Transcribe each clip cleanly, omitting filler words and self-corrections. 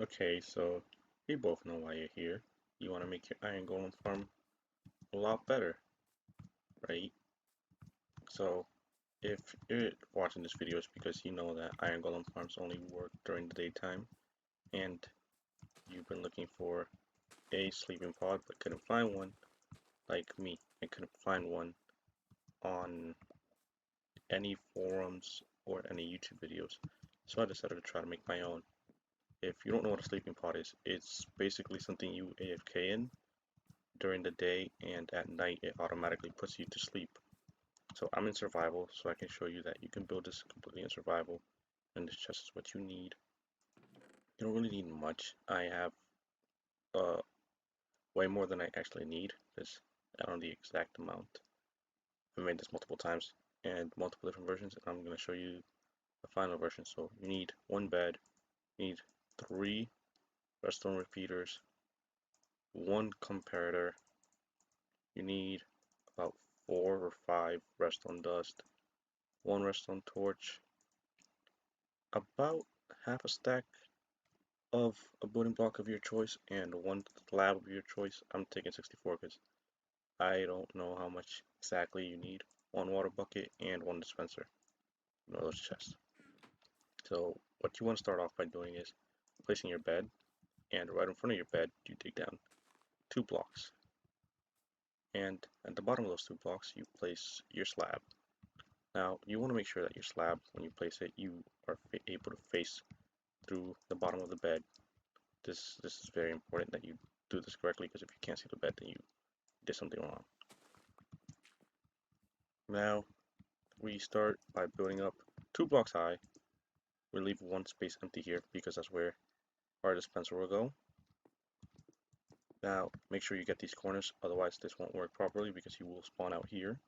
Okay, so we both know why you're here. You want to make your iron golem farm a lot better, right? So if you're watching this video, it's because you know that iron golem farms only work during the daytime, and you've been looking for a sleeping pod but couldn't find one, like me. I couldn't find one on any forums or any YouTube videos, so I decided to try to make my own. If you don't know what a sleeping pod is, it's basically something you AFK in during the day, and at night it automatically puts you to sleep. So I'm in survival, so I can show you that you can build this completely in survival, and this chest is what you need. You don't really need much. I have uh, way more than I actually need, because I don't know the exact amount. I made this multiple times and multiple different versions, and I'm going to show you the final version. So you need one bed, you need 3 redstone repeaters, 1 comparator, you need about 4 or 5 redstone dust, 1 redstone torch, about half a stack of a building block of your choice, and 1 slab of your choice. I'm taking 64 because I don't know how much exactly you need. 1 water bucket and 1 dispenser. One of those chests. So what you want to start off by doing is placing your bed, and right in front of your bed you dig down 2 blocks. And at the bottom of those 2 blocks you place your slab. Now you want to make sure that your slab, when you place it, you are able to face through the bottom of the bed. This is very important that you do this correctly, because if you can't see the bed, then you did something wrong. Now we start by building up 2 blocks high. We leave 1 space empty here because that's where our dispenser will go. Now make sure you get these corners, otherwise this won't work properly because you will spawn out here.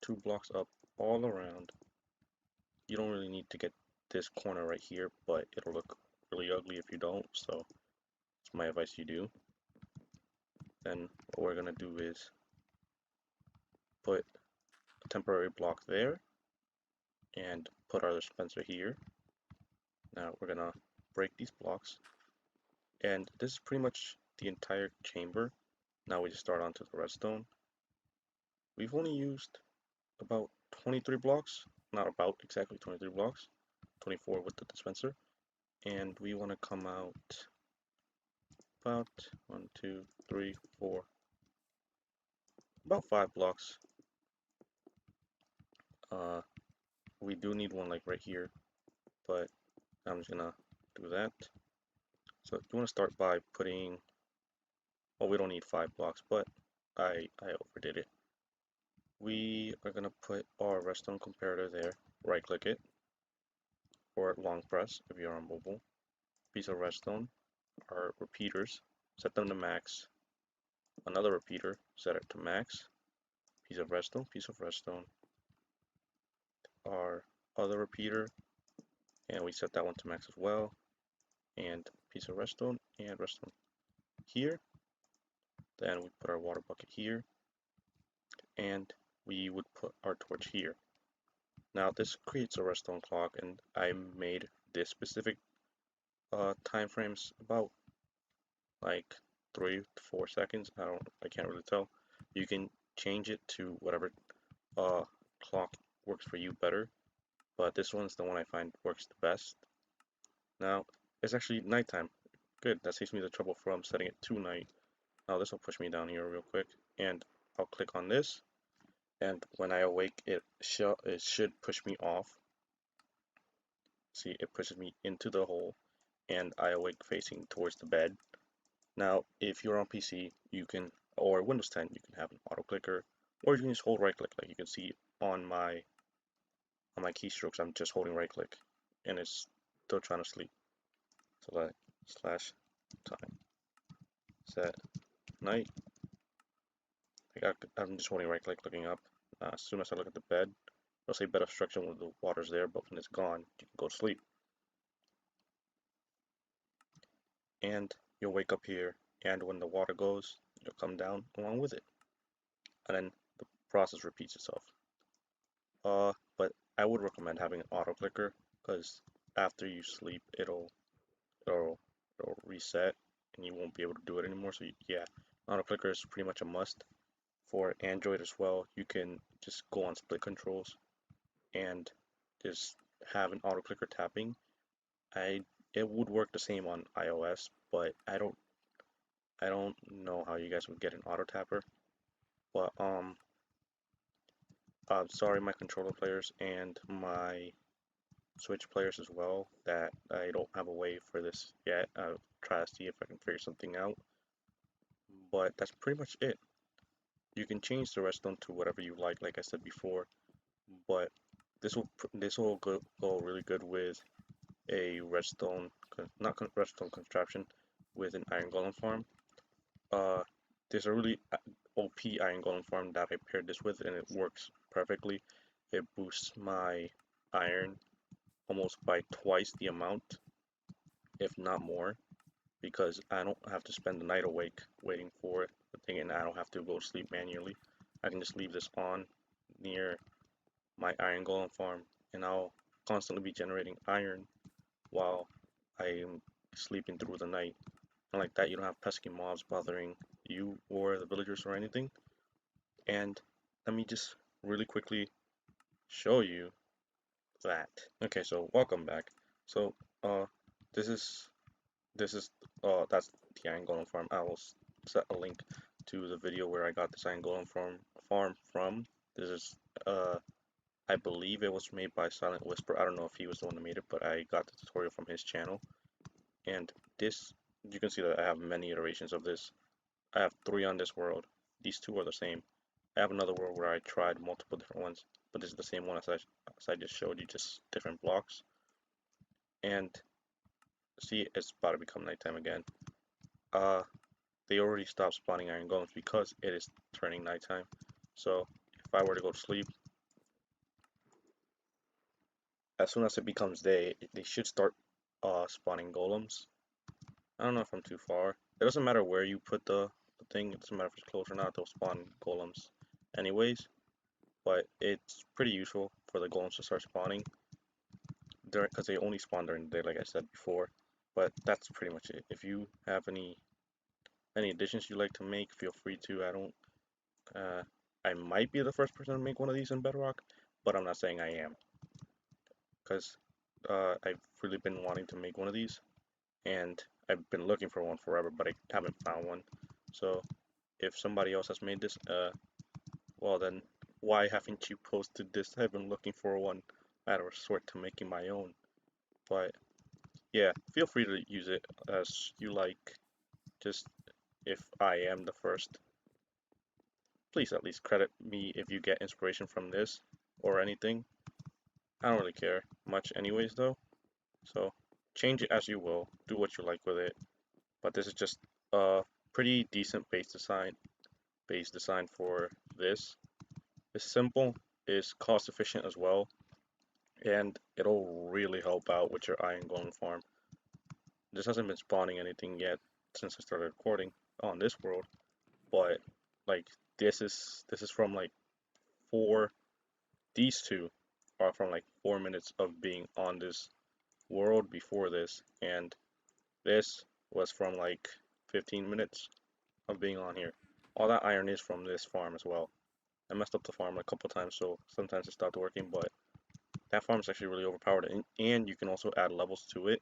2 blocks up all around. You don't really need to get this corner right here, but it'll look really ugly if you don't, so it's my advice you do. Then what we're going to do is put a temporary block there and put our dispenser here. Now we're going to break these blocks, and this is pretty much the entire chamber. Now we just start onto the redstone. We've only used about 23 blocks, not about exactly 23 blocks, 24 with the dispenser, and we want to come out about 1, 2, 3, 4, about 5 blocks. Uh, we do need one like right here, but I'm just gonna do that. So you want to start by putting, well, we don't need 5 blocks, but I overdid it. We are gonna put our redstone comparator there, right click it, or long press if you're on mobile. Piece of redstone, our repeaters, set them to max. Another repeater, set it to max. Piece of redstone, our other repeater, and we set that one to max as well. And piece of redstone and redstone here. Then we put our water bucket here, and we would put our torch here. Now this creates a redstone clock, and I made this specific time frames about like 3 to 4 seconds. I can't really tell. You can change it to whatever clock works for you better, but this one's the one I find works the best. Now it's actually nighttime. Good, that saves me the trouble from setting it to night. Now this will push me down here real quick, and I'll click on this, and when I awake it should push me off. See, it pushes me into the hole, and I awake facing towards the bed. Now if you're on PC, you can, or Windows 10, you can have an auto clicker, or you can just hold right click, like you can see on my keystrokes. I'm just holding right click and it's still trying to sleep. So like slash time set night. I'm just holding right click looking up. As soon as I look at the bed, it'll say bed obstruction when the water's there, but when it's gone, you can go to sleep. And you'll wake up here, and when the water goes, you'll come down along with it. And then the process repeats itself. But I would recommend having an auto clicker, because after you sleep, it'll it'll reset and you won't be able to do it anymore. So yeah, auto clicker is pretty much a must. For Android as well, you can just go on split controls and just have an auto clicker tapping. I It would work the same on iOS, but I don't know how you guys would get an auto tapper. But sorry my controller players and my Switch players as well that I don't have a way for this yet. I'll try to see if I can figure something out. But that's pretty much it. You can change the redstone to whatever you like I said before. But this will go really good with a redstone, not redstone contraption, with an iron golem farm. Uh, there's a really OP iron golem farm that I paired this with, and it works perfectly. It boosts my iron almost by twice the amount, if not more, because I don't have to spend the night awake waiting for the thing, and I don't have to go to sleep manually. I can just leave this on near my iron golem farm, and I'll constantly be generating iron while I am sleeping through the night. And like that, you don't have pesky mobs bothering you or the villagers or anything. And let me just really quickly show you that. Okay, so welcome back. So this is this is that's the iron golem farm. I will set a link to the video where I got this iron golem farm from. This is I believe it was made by Silent Whisper. I don't know if he was the one that made it, but I got the tutorial from his channel. And this, you can see that I have many iterations of this. I have 3 on this world. These 2 are the same. I have another world where I tried multiple different ones, but this is the same one as I just showed you, just different blocks. And see, it's about to become nighttime again. They already stopped spawning iron golems because it is turning nighttime. So if I were to go to sleep, as soon as it becomes day, they should start spawning golems. I don't know if I'm too far. It doesn't matter where you put the thing, it doesn't matter if it's close or not, they'll spawn golems anyways. But it's pretty useful for the golems to start spawning because they only spawn during the day, like I said before. But that's pretty much it. If you have any additions you'd like to make, feel free to. Uh, I might be the first person to make one of these in Bedrock, but I'm not saying I am, because I've really been wanting to make one of these, and I've been looking for one forever, but I haven't found one. So if somebody else has made this, well then, why haven't you posted this? I've been looking for one. I had to resort to making my own. But yeah, feel free to use it as you like. Just if I am the first, please at least credit me if you get inspiration from this or anything. I don't really care much anyways though. So change it as you will. Do what you like with it. But this is just a pretty decent base design for this. It's simple, it's cost efficient as well, and it'll really help out with your iron golem farm. This hasn't been spawning anything yet since I started recording on this world, but like this is from like 4 these 2 are from like 4 minutes of being on this world before this, and this was from like 15 minutes of being on here. All that iron is from this farm as well. I messed up the farm a couple times, so sometimes it stopped working, but that farm is actually really overpowered, and you can also add levels to it.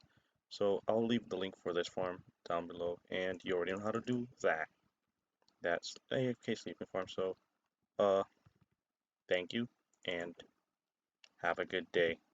So I'll leave the link for this farm down below, and you already know how to do that. That's AFK Sleeping Farm, so thank you, and have a good day.